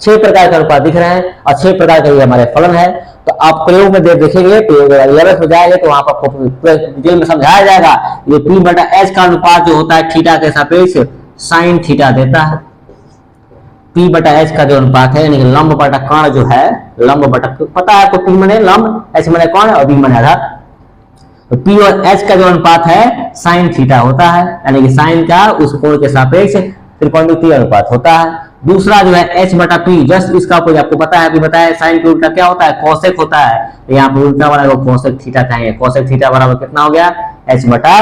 6 प्रकार के अनुपात दिख रहे हैं और 6 प्रकार का ये हमारे फलन है। तो आप प्रयोग में देखेंगे, प्रयोग 11 में जाएंगे तो वहां पर आपको डिटेल में समझाया जाएगा। ये P बटा H का अनुपात जो होता है थीटा के सापेक्ष साइन थीटा देता है। P बटा H का जो अनुपात है, यानी कि लंब बटा कर्ण जो है, लंब बटा, पता है आपको P माने लंब, H माने कर्ण और B माने आधार। तो P और H का जो अनुपात है साइन थीटा होता है, यानी कि साइन का उस कोण के सापेक्ष त्रिकोणमितीय अनुपात होता है। दूसरा जो है H बटा P, जस्ट इसका आपको पता है, अभी बताया साइन के उल्टा क्या होता है, कोसेक होता है। तो यहाँ पर उल्टा वाला को कोसेक थीटा कहेंगे। कोसेक थीटा बराबर कितना हो गया, H बटा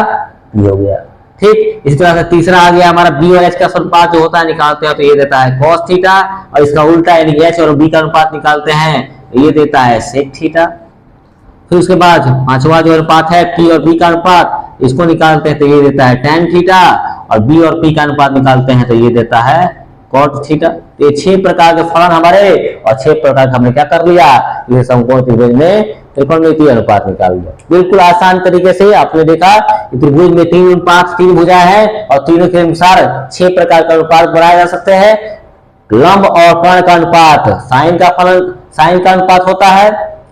P हो गया। ठीक, इसी तरह से तीसरा आ गया हमारा B और H का अनुपात जो होता है निकालते हैं तो ये देता है cos थीटा, और इसका उल्टा यानी H और B का अनुपात निकालते हैं तो ये देता है sec थीटा। फिर उसके बाद पांचवा जो अनुपात है P और B का अनुपात, इसको निकालते हैं तो ये देता है tan थीटा, और B और P का अनुपात निकालते हैं तो ये देता है cot थीटा। ये 6 प्रकार के फलन हमारे, और 6 प्रकार का हमने क्या कर लिया, ये समकोण त्रिभुज में त्रिकोणमितीय अनुपात निकाल दिया। बिल्कुल आसान तरीके से आपने देखा त्रिभुज में 3 अनुपात 3 भुजाएं हैं, और तीनों के अनुसार 6 प्रकार का अनुपात बनाए जा सकते हैं। लंब और कर्ण का अनुपात साइन का फलन, साइन का अनुपात होता है,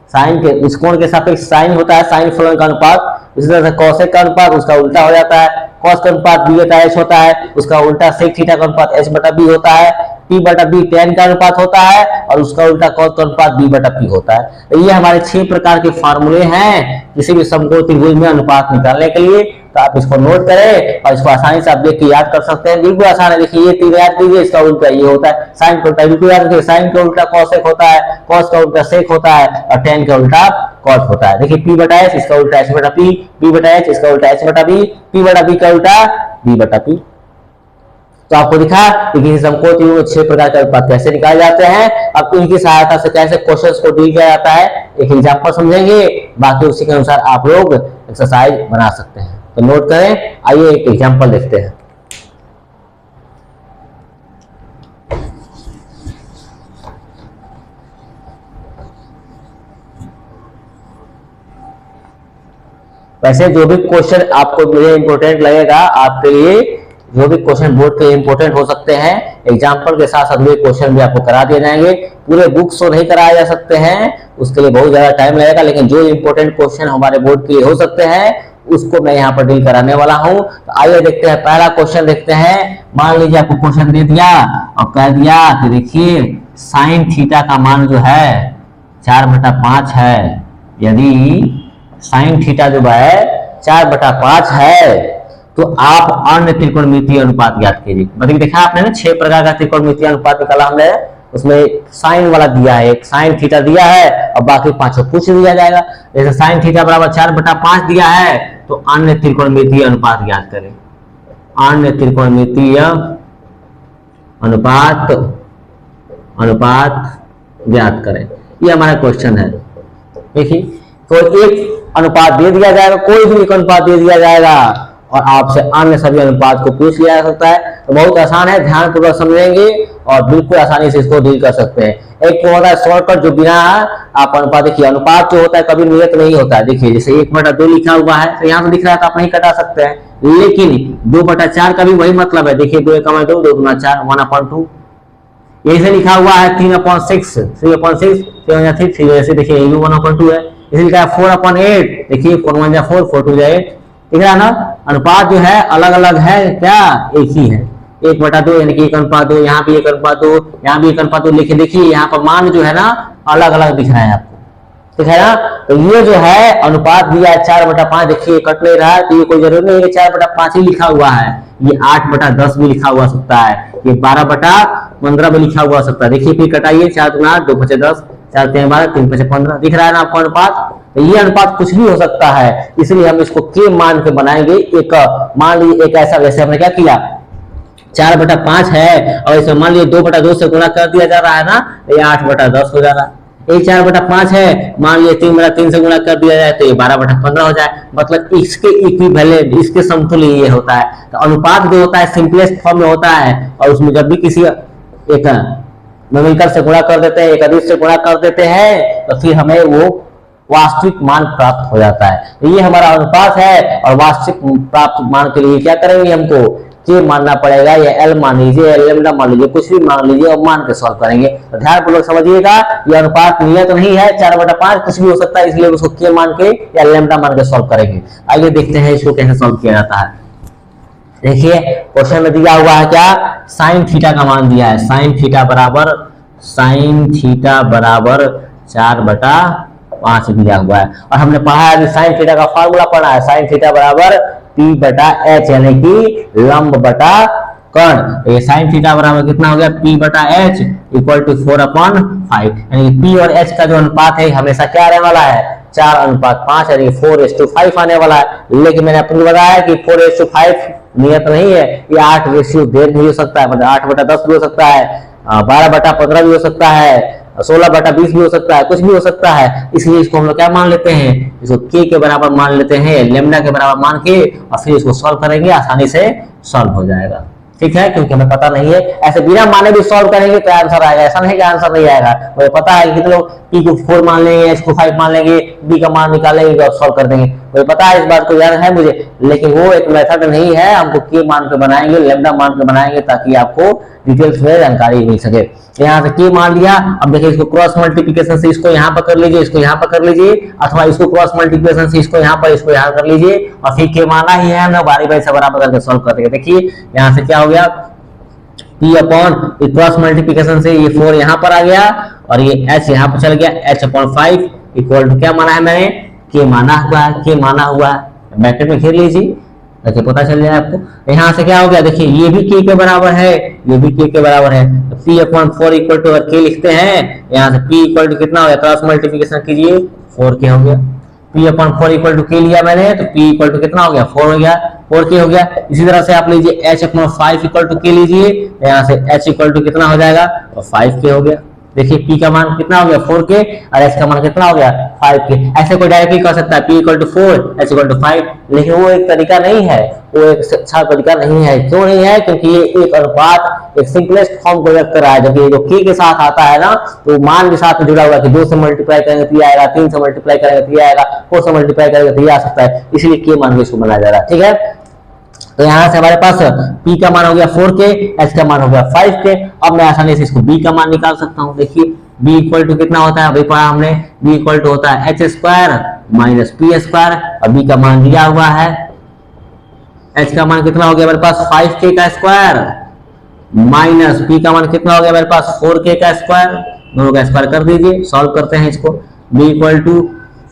साइन के इस कोण के सापेक्ष साइन होता है, साइन फलन का अनुपात। इसी तरह से कोसेक का अनुपात उसका उल्टा हो जाता है, cos का अनुपात B बटा H होता है, उसका उल्टा sec थीटा का अनुपात H बटा B होता है। P बटा B tan का अनुपात होता है, और उसका उल्टा cos का अनुपात B बटा P होता है। तो ये हमारे 6 प्रकार के फार्मूले हैं किसी भी समकोण त्रिभुज में अनुपात निकालने के लिए। तो आप इसको नोट करें और इसको आसानी से आप देख के याद कर सकते हैं, बिल्कुल आसान है। देखिए ये 3 याद कीजिए, इसका उल्टा ये होता है साइन का उल्टा, बिल्कुल याद रखिए, साइन का उल्टा कोसेक होता है, cos का उल्टा sec होता है, और tan का उल्टा cot होता है। देखिए P बटा H इसका उल्टा H बटा P, P बटा H इसका उल्टा H बटा B, P बटा B का उल्टा B बटा P। तो आपको दिखा कि किसी समकोण त्रिभुज में 6 प्रकार के अनुपात कैसे निकाले जाते हैं। अब इनकी सहायता से कैसे क्वेश्चंस को डील किया जाता है एक एग्जांपल समझेंगे, बाकी उसी के अनुसार आप लोग एक्सरसाइज बना सकते हैं। तो नोट करें, आइए एक एग्जांपल देखते हैं। वैसे जो भी क्वेश्चन आपको मुझे इंपॉर्टेंट लगेगा, आपके लिए जो भी क्वेश्चन बोर्ड के इंपॉर्टेंट हो सकते हैं, एग्जांपल के साथ साथ ये क्वेश्चन भी आपको करा दिए जाएंगे। पूरे बुक्स तो नहीं कराए जा सकते हैं, उसके लिए बहुत ज्यादा टाइम लगेगा, लेकिन जो इंपॉर्टेंट क्वेश्चन हमारे बोर्ड के लिए हो सकते हैं उसको मैं यहाँ पर डील कराने वाला हूँ। तो आइए देखते हैं, पहला क्वेश्चन देखते हैं। मान लीजिए आपको क्वेश्चन दे दिया और कह दिया कि देखिए साइन थीटा का मान जो है 4/5 है। यदि साइन थीटा जो है 4/5 है तो आप अन्य त्रिकोणमितीय अनुपात ज्ञात कीजिए। मतलब देखा आपने ना 6 प्रकार का त्रिकोणमितीय अनुपात निकाला हमने, उसमें साइन वाला दिया है, एक साइन थीटा दिया है और बाकी 5 पूछ दिया जाएगा। जैसे साइन थीटा बराबर 4/5 दिया है तो अन्य त्रिकोणमितीय अनुपात ज्ञात करें। अन्य त्रिकोणमितीय अनुपात ज्ञात करें, ये हमारा क्वेश्चन है। देखिए तो एक अनुपात दे दिया जाएगा, कोई भी एक अनुपात दे दिया जाएगा और आपसे अन्य सभी अनुपात को पूछ लिया जा सकता है। तो बहुत आसान है, ध्यानपूर्वक समझेंगे और बिल्कुल आसानी से इसको डील कर सकते हैं। एक तो होता है शॉर्टकट, जो बिना आप अनुपात, देखिए अनुपात जो होता है कभी नियत नहीं होता है। देखिए जैसे 1/2 लिखा हुआ है तो यहाँ से दिख रहा है तो आप नहीं कटा सकते हैं, लेकिन 2/4 का भी वही मतलब है। देखिए 2 × 2 2 × 4 1/2, यही से लिखा हुआ है 3/6 3/6 3 जैसे देखिए 1/2 है। इसे लिखा है 4/8, देखिए 4 × 1 4 4 × 2 8, दिख रहा है ना। अनुपात जो है अलग अलग है, क्या एक ही है। 1/2 यानी कि 1/2, यहाँ भी 1/2, यहाँ भी 1/2 लिखे। देखिए यहाँ पर मान जो है ना अलग अलग दिख रहा है आपको, ठीक है ना। तो ये जो है अनुपात दिया है 4/5, देखिए कट नहीं रहा है तो ये कोई जरूरी नहीं है 4/5 ही लिखा हुआ है। ये 8/10 भी लिखा हुआ सकता है, ये 12/15 भी लिखा हुआ सकता है। देखिए फिर कटाइए 4 × 8 2 × 10 4 × 3 12 3 × 5 15, दिख रहा है ना आपको अनुपात। तो ये अनुपात कुछ भी हो सकता है, इसलिए हम इसको के मान के बनाएंगे। एक मान लीजिए एक ऐसा, वैसे हमने क्या किया 4/5 है और इसमें मान लीजिए 2/2 से गुणा कर दिया जा रहा है ना, ये 8/10 हो जा रहा है। ये 4/5 है, मान लीजिए 3/3 से गुणा कर दिया जाए तो ये 12/15 हो जाए, मतलब इसके इक्विवेलेंट, इसके समतुल्य ये होता है। तो अनुपात जो होता है सिंपलेस्ट फॉर्म में होता है, और उसमें जब भी किसी एक न्यूमेरिकल से गुणा कर देते हैं, एक अधिक से गुणा कर देते हैं, तो फिर हमें वो वास्तविक मान प्राप्त हो जाता है। तो ये हमारा अनुपात है, और वास्तविक प्राप्त मान के लिए क्या करेंगे, हमको के मानना पड़ेगा, या एल मान लीजिए, या लैम्डा मान लीजिए, कुछ भी मान लीजिए, और मान के सॉल्व करेंगे। तो ध्यानपूर्वक समझिएगा, ये अनुपात नियत नहीं है, 4/5 कुछ भी हो सकता है, इसलिए उसको के मान के या लैम्डा मान के सॉल्व करेंगे। आइए देखते हैं इसको कैसे सॉल्व किया जाता है। देखिए क्वेश्चन में दिया हुआ है क्या, साइन थीटा का मान दिया है, साइन थीटा बराबर 4/5 दिया हुआ है, और हमने पढ़ा है साइन थीटा का फार्मूला पढ़ा है, साइन थीटा बराबर P/H, यानी कि लंब बटा कर्ण। ये साइन थीटा बराबर कितना हो गया, P/H इक्वल टू 4/5, यानी P और H का जो अनुपात है हमेशा क्या आने वाला है, 4:5, यानी 4:5 आने वाला है। लेकिन मैंने आपको बताया कि 4:5 नियत नहीं है, ये 8:10 भी हो सकता है, मतलब 8/10 भी हो सकता है, 12/15 भी हो सकता है, 16/20 भी हो सकता है, कुछ भी हो सकता है। इसलिए इसको हम लोग क्या मान लेते हैं, इसको के बराबर मान लेते हैं, लैम्डा के बराबर मान के, और फिर इसको सॉल्व करेंगे, आसानी से सॉल्व हो जाएगा। ठीक है, क्योंकि हमें पता नहीं है, ऐसे बिना माने भी सॉल्व करेंगे तो आंसर आएगा, ऐसा नहीं कि आंसर नहीं आएगा। मुझे पता है कि कितने लोग पी को 4 मान लेंगे, एच को 5 मान लेंगे, बी का मान निकालेंगे और सॉल्व कर देंगे, मुझे पता है, इस बात को याद है मुझे, लेकिन वो एक मेथड नहीं है, हमको के मान के बनाएंगे, लैम्डा मान के बनाएंगे, ताकि आपको डिटेल्स में जानकारी मिल सके। यहाँ से के मान लिया, अब देखिए इसको क्रॉस मल्टीप्लिकेशन से इसको यहाँ पर कर लीजिए, इसको यहाँ पर कर लीजिए, अथवा इसको क्रॉस मल्टीप्लिकेशन से इसको यहाँ पर, इसको यहाँ कर लीजिए, और फिर के माना ही है, हम बारी बारी से बराबर करके सॉल्व कर देंगे। देखिए यहाँ से क्या हो गया, P अपॉन क्रॉस मल्टीप्लिकेशन से ये 4 यहाँ पर आ गया, और ये H यहाँ पर चल गया, H/5 इक्वल टू क्या माना है मैंने, के माना हुआ है, के माना हुआ है, ब्रैकेट में घेर लीजिए ताकि पता चल जाए आपको। यहाँ से क्या हो गया, देखिए ये भी के बराबर है, ये भी के बराबर है, तो P/4 इक्वल टू, अगर के लिखते हैं यहाँ से P इक्वल टू कितना हो गया, क्रॉस मल्टीप्लिकेशन कीजिए, 4k हो गया। P/4 इक्वल टू के लिया मैंने, तो P इक्वल टू कितना हो गया, 4 हो गया, 4k हो गया। इसी तरह से आप लीजिए H/5 इक्वल टू के लीजिए, यहाँ से H इक्वल टू कितना हो जाएगा, तो 5k हो गया। देखिए P का मान कितना हो गया, 4k, और H का मान कितना हो गया, 5k। ऐसे कोई डायरेक्टली कर सकता है P equal to 4, H equal to 5, लेकिन वो एक तरीका नहीं है, वो एक अच्छा तरीका नहीं है। क्यों नहीं है, क्योंकि ये एक अनुपात एक सिंपलेस्ट फॉर्म को व्यक्त कर रहा है, जबकि जो k के साथ आता है ना, तो मान के साथ में जुड़ा हुआ है कि 2 से मल्टीप्लाई करेंगे तो ये आएगा, 3 से मल्टीप्लाई करेंगे तो ये आएगा, 4 से मल्टीप्लाई करेंगे तो ये आ सकता है, इसलिए k मान के इसको बनाया जा रहा है। ठीक है, तो यहाँ से हमारे पास P का मान हो गया 4k, H का मान हो गया 5k। अब मैं आसानी से इसको B का मान निकाल सकता हूँ। देखिए B इक्वल टू कितना होता है, अभी पढ़ा हमने, B इक्वल टू होता है h² माइनस p², और B का मान दिया हुआ है, H का मान कितना हो गया मेरे पास, 5k का स्क्वायर, माइनस P का मान कितना हो गया मेरे पास, 4k का स्क्वायर, दोनों का स्क्वायर कर दीजिए, सॉल्व करते हैं इसको। B इक्वल टू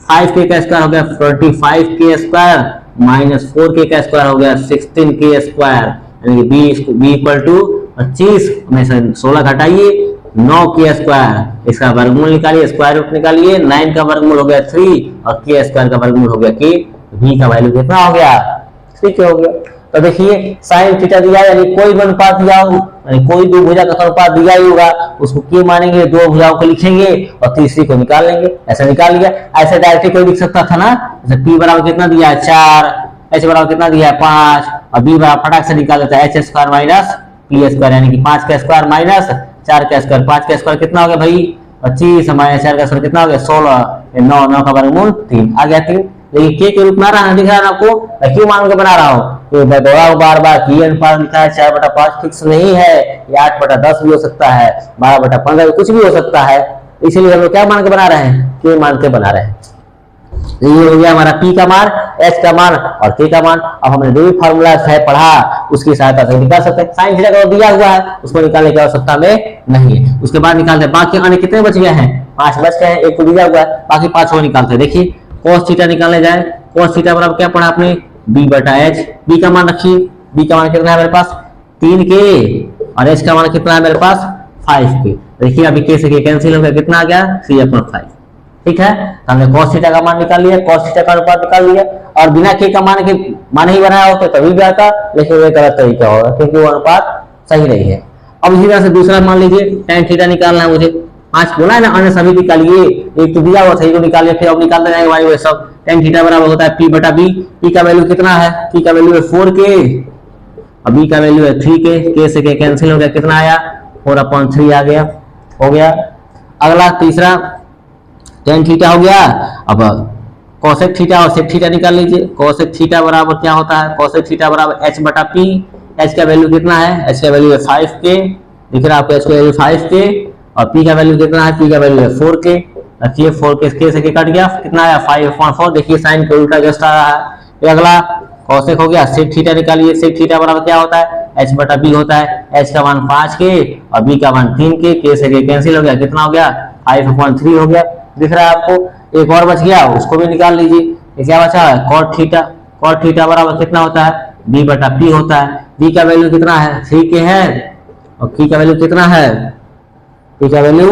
5k का स्क्वायर हो गया 45k स्क्वायर, माइनस 4k का स्क्वायर हो गया 16k स्क्वायर, यानी कि b इक्वल टू 25 में से 16 घटाइए, 9k स्क्वायर, इसका वर्गमूल निकालिए, स्क्वायर रूट निकालिए, 9 का वर्गमूल हो गया 3, और k स्क्वायर का वर्गमूल हो गया k, b का वैल्यू कितना हो गया, 3k हो गया। तो देखिए साइन थीटा दिया, यानी कोई भी अनुपात दिया हो, यानी कोई दो भुजा का अनुपात दिया ही होगा, उसको के मानेंगे, दो भुजाओं को लिखेंगे और तीसरी को निकाल लेंगे। ऐसा निकाल लिया, ऐसे डायरेक्टली कोई लिख सकता था ना, जैसे P बराबर कितना दिया है 4, H बराबर कितना दिया है 5, और B बराबर फटाक से निकाल देता है h² माइनस p², यानी कि 5 का स्क्वायर माइनस 4 का स्क्वायर, 5 का स्क्वायर कितना हो गया भाई 25, माइनस 4 का स्क्वायर कितना हो गया 16, 9, 9 का वर्गमूल 3 आ गया 3। लेकिन के रूप में आ रहा है, दिख रहा है आपको, क्यों मान के बना रहा हूँ, तो दोहराओ बार बार कि अनुपात लिखा है 4/5 फिक्स नहीं है, ये 8/10 भी हो सकता है, 12/15 कुछ भी हो सकता है, इसलिए हम लोग क्या मान के बना रहे हैं, के मान के बना रहे हैं। ये हो गया हमारा P का मान, H का मान और K का मान। अब हमने जो भी फार्मूला है पढ़ा उसकी सहायता से निकाल सकते हैं। साइन थीटा का दिया हुआ है, उसको निकालने की आवश्यकता में नहीं है, उसके बाद निकालते हैं। बाकी अन्य कितने बच गए हैं, 5 बच गए हैं, एक तो दिया हुआ है, बाकी 5 और निकालते हैं। देखिए cos थीटा निकालने जाए, cos थीटा बराबर क्या पढ़ा आपने, B/H। B का मान रखिए, B का मान कितना है मेरे पास 3k, और H का मान कितना है मेरे पास 5k। देखिए अभी k से k कैंसिल हो गया, कितना आ गया 3/5। ठीक है, तो हमने cos थीटा का मान निकाल लिया, cos थीटा का अनुपात निकाल लिया, और बिना k का मान के मान ही बनाया होता तभी भी आता, लेकिन वो गलत तरीका होगा क्योंकि वो अनुपात सही नहीं है। अब इसी तरह से दूसरा मान लीजिए tan थीटा निकालना है मुझे, 5 बोला है ना, अन्य सभी निकालिए, एक तो दिया हुआ सही को निकालिए, फिर अब निकालते जाएंगे भाई वो सब। tan थीटा बराबर होता है p बटा b, p का वैल्यू कितना है, p का वैल्यू है 4k और b का वैल्यू है 3k, k से k कैंसिल हो गया, कितना आया 4/3 आ गया, हो गया। अगला तीसरा tan थीटा हो गया, अब cosec थीटा और sec थीटा निकाल लीजिए। cosec थीटा बराबर क्या होता है, cosec थीटा बराबर h बटा p, h का वैल्यू कितना है, h का वैल्यू है 5k, दिख रहा है आपको h का वैल्यू 5k और p का वैल्यू कितना है, p का वैल्यू है 4k, रखिए 4k k से k कट गया, कितना आया 5/4, देखिए साइन के उल्टा जस्ट आ रहा है। फिर अगला cosec हो गया, sec थीटा निकालिए, sec थीटा बराबर क्या होता है, h बटा b होता है, h का मान 5k और b का मान 3k, k से k कैंसिल हो गया, कितना हो गया 5/3 हो गया, दिख रहा है आपको। एक और बच गया, उसको भी निकाल लीजिए, ये क्या बचा है cot थीटा, cot थीटा बराबर कितना होता है b बटा p होता है, b का वैल्यू कितना है 3k है और p का वैल्यू कितना है, p का वैल्यू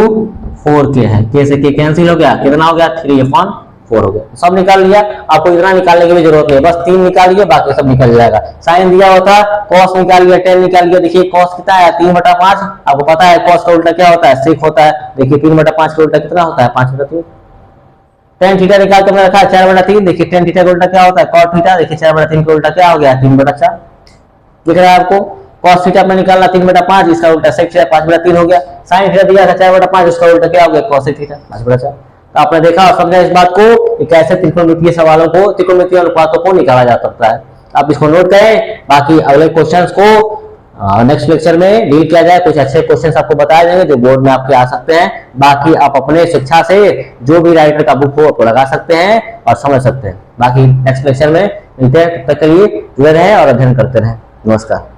4k है, k से k कैंसिल हो गया, कितना हो गया 3/4 हो गया। सब निकाल लिया, आपको इतना निकालने की भी जरूरत नहीं है, बस 3 निकालिए बाकी सब निकल जाएगा। साइन दिया होता cos निकाल लिया, tan निकाल लिया, देखिए cos कितना है 3/5, आपको पता है cos का उल्टा क्या होता है sec होता है, देखिए 3/5 का उल्टा कितना होता है 5/3। tan थीटा निकाल के हमने रखा है 4/3, देखिए tan थीटा का उल्टा क्या होता है cot थीटा, देखिए 4/3 का उल्टा क्या हो गया 3/4, दिख रहा है आपको। cos थीटा में निकालना 3/5, इसका उल्टा sec थीटा 5/3 हो गया। sin थीटा दिया था 4/5, उसका उल्टा क्या हो गया cos थीटा 5/4। तो आपने देखा और समझा इस बात को कि कैसे त्रिकोणमितीय सवालों को, त्रिकोणमितीय अनुपातों को निकाला जा सकता है। आप इसको नोट करें, बाकी अगले क्वेश्चंस को नेक्स्ट लेक्चर में डील किया जाए। कुछ अच्छे क्वेश्चंस आपको बताए जाएंगे जो बोर्ड में आपके आ सकते हैं, बाकी आप अपने शिक्षा से जो भी राइटर का बुक हो आपको लगा सकते हैं और समझ सकते हैं। बाकी नेक्स्ट लेक्चर में मिलते हैं, तब तक के लिए जुड़े रहें और अध्ययन करते रहें। नमस्कार।